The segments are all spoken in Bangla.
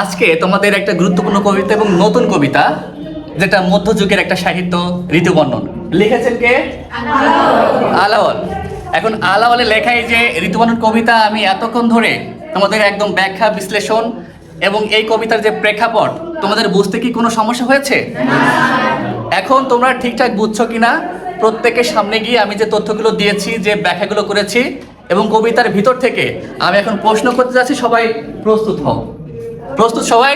আজকে তোমাদের একটা গুরুত্বপূর্ণ কবিতা এবং নতুন কবিতা, যেটা মধ্যযুগের একটা সাহিত্য ঋতুবর্ণন। লিখেছেন কে? আলাওল। এখন আলাওয়ালের লেখা এই যে ঋতুবর্ণন কবিতা, আমি এতক্ষণ ধরে তোমাদের একদম ব্যাখ্যা বিশ্লেষণ এবং এই কবিতার যে প্রেক্ষাপট, তোমাদের বুঝতে কি কোনো সমস্যা হয়েছে? এখন তোমরা ঠিকঠাক বুঝছো কিনা প্রত্যেকের সামনে গিয়ে আমি যে তথ্যগুলো দিয়েছি, যে ব্যাখ্যাগুলো করেছি এবং কবিতার ভিতর থেকে আমি এখন প্রশ্ন করতে যাচ্ছি, সবাই প্রস্তুত হও। প্রস্তুত সবাই?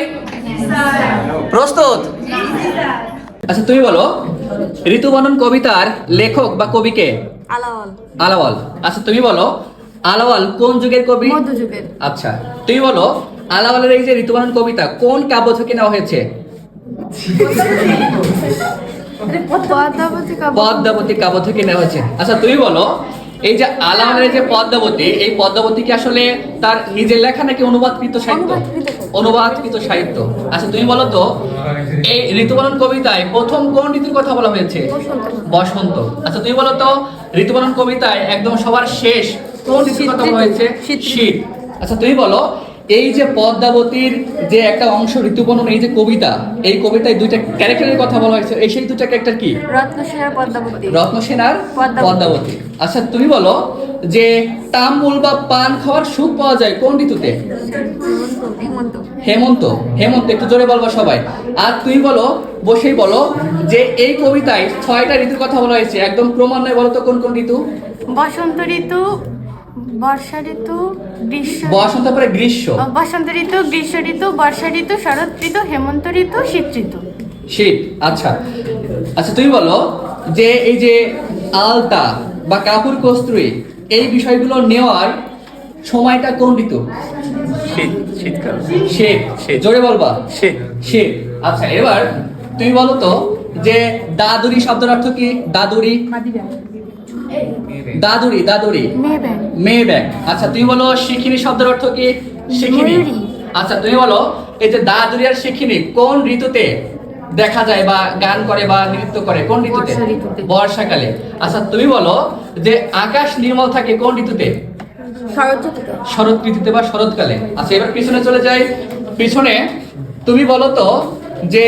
প্রস্তুত? আচ্ছা তুমি বলো, ঋতুবর্ণন কবিতার লেখক বা কবিকে? আলাওয়াল। আলাওয়াল। আচ্ছা তুমি বলো, আলাওয়াল কোন যুগের কবি? মধ্যযুগের। আচ্ছা তুমি বলো, আলাওয়ালের এই যে ঋতুবর্ণন কবিতা কোন কাব্য থেকে নেওয়া হয়েছে? পদ্মাবতী কাব্য থেকে নেওয়া হয়েছে। আচ্ছা তুমি বলো, এই যে আলাওয়ালের যে পদ্মাবতী, এই পদ্মাবতী কি আসলে তার নিজের লেখা নাকি অনুবাদকৃত সাহিত্য? অনুবাদকৃত সাহিত্য। আচ্ছা তুমি বলো তো, এই ঋতুবর্ণন কবিতায় প্রথম কোন ঋতুর কথা বলা হয়েছে? বসন্ত। আচ্ছা তুমি বলো তো, ঋতুবর্ণন কবিতায় একদম সবার শেষ কোন ঋতুর কথা বলা হয়েছে? শীত। আচ্ছা তুমি বলো, এই যে পদ্মাবতীর যে একটা অংশ ঋতুবর্ণন, এই যে কবিতা, এই কবিতায় দুইটা ক্যারেক্টারের কথা বলা হয়েছে, এই সেই দুইটা ক্যারেক্টার কি? রত্নসেন আর পদ্মাবতী। রত্নসেন আর পদ্মাবতী। আচ্ছা তুমি বলো, যে তাম্বুল বা পান খাওয়ার সুখ পাওয়া যায় কোন ঋতুতে? হেমন্ত। হেমন্ত। হেমন্ত, একটু জোরে বলবো সবাই। আর তুমি বলো, বসেই বলো, যে এই কবিতায় 6টা ঋতুর কথা বলা হয়েছে, একদম ক্রমান্বয়ে বলো তো কোন কোন ঋতু? বসন্ত ঋতু, বর্ষা ঋতু, গ্রীষ্ম। বসন্ত পরে গ্রীষ্ম। বসন্ত ঋতু, গ্রীষ্ম ঋতু, বর্ষা ঋতু, শরৎ ঋতু, হেমন্ত ঋতু, শীত ঋতু। শীত। আচ্ছা আচ্ছা তুমি বলো, যে এই যে আলতা বা কাপড় কস্তুরী, এই বিষয়গুলো নেওয়ার সময়টা কোন ঋতু? শীতকাল। শীত। জোরে বলবা। শীত। আচ্ছা এবার তুমি বলো তো, যে দাদুরি শব্দের অর্থ কি? দাদুরি। দাদুরি। দাদুরি। মেয়ে ব্যাগ। আচ্ছা তুমি বলো, শিখিনি শব্দের অর্থ কি? শিখিনি। আচ্ছা তুমি বলো, এই যে দাদুরি আর শিখিনি কোন ঋতুতে দেখা যায় বা গান করে বা নৃত্য করে? কোন ঋতুতে? বর্ষাকালে। আচ্ছা তুমি বলো, যে আকাশ নির্মল থাকে কোন ঋতুতে? শরৎ ঋতুতে বা শরৎকালে। আচ্ছা এবার পিছনে চলে যাই। পিছনে তুমি বলো তো, যে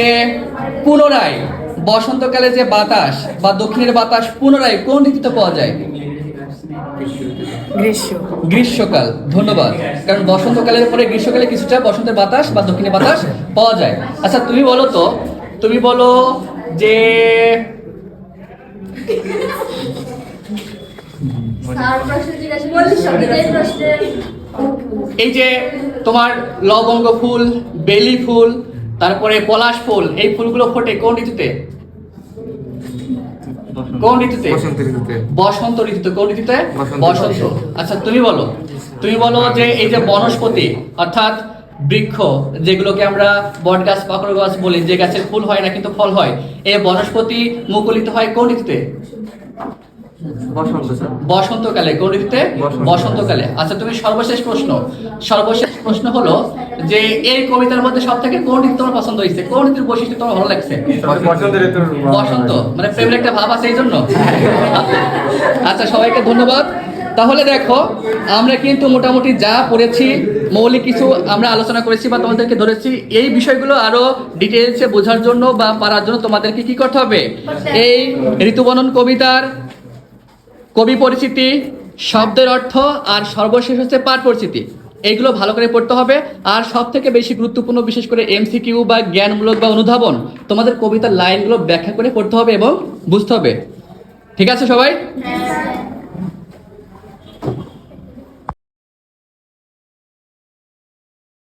পুনরায় বসন্তকালে যে বাতাস বা দক্ষিণের বাতাস পুনরায় কোন ঋতুতে পাওয়া যায়? গ্রীষ্মকাল। ধন্যবাদ। কারণ বসন্তকালের পরে গ্রীষ্মকালে কিছুটা বসন্তের বাতাস বা দক্ষিণের বাতাস পাওয়া যায়। আচ্ছা তুমি বলো তো, তুমি বলো, যে এই যে তোমার লবঙ্গ ফুল, বেলি ফুল, তারপরে পলাশ ফুল, এই ফুলগুলো ফোটে কোন ঋতুতে? কোন ঋতুতে? বসন্ত ঋতুতে। কোন ঋতুতে? বসন্ত। আচ্ছা তুমি বলো, তুমি বলো, যে এই যে বনস্পতি অর্থাৎ বৃক্ষ, যেগুলোকে আমরা বট গাছ, পাকড় গাছ বলি, যে গাছের ফুল হয় না কিন্তু ফল হয়, এই বনস্পতি মুকুলিত হয় কোন ঋতুতে? বসন্তকালে। কোন ঋতুতে? বসন্তকালে। আচ্ছা তুমি সর্বশেষ প্রশ্ন হলো, যে এই কবিতার মধ্যে সব থেকে কোন ঋতু তোমার পছন্দ হয়েছে? কোন ঋতুর বৈশিষ্ট্য তোমার ভালো লাগছে? বসন্ত। মানে প্রেমের একটা ভাব আছে এই জন্য? আচ্ছা সবাইকে ধন্যবাদ। তাহলে দেখো, আমরা কিন্তু মোটামুটি যা পড়েছি, মৌলিক কিছু আমরা আলোচনা করেছি বা তোমাদেরকে ধরেছি। এই বিষয়গুলো আরো ডিটেইলসে বোঝার জন্য বা পারার জন্য তোমাদেরকে কি করতে হবে? এই ঋতুবর্ণন কবিতার কবি পরিচিতি, শব্দের অর্থ, আর সর্বশেষ হচ্ছে পাঠ পরিচিতি, এইগুলো ভালো করে পড়তে হবে। আর সব থেকে বেশি গুরুত্বপূর্ণ, বিশেষ করে এমসিকিউ বা জ্ঞানমূলক বা অনুধাবন, তোমাদের কবিতার লাইনগুলো ব্যাখ্যা করে পড়তে হবে এবং বুঝতে হবে। ঠিক আছে সবাই?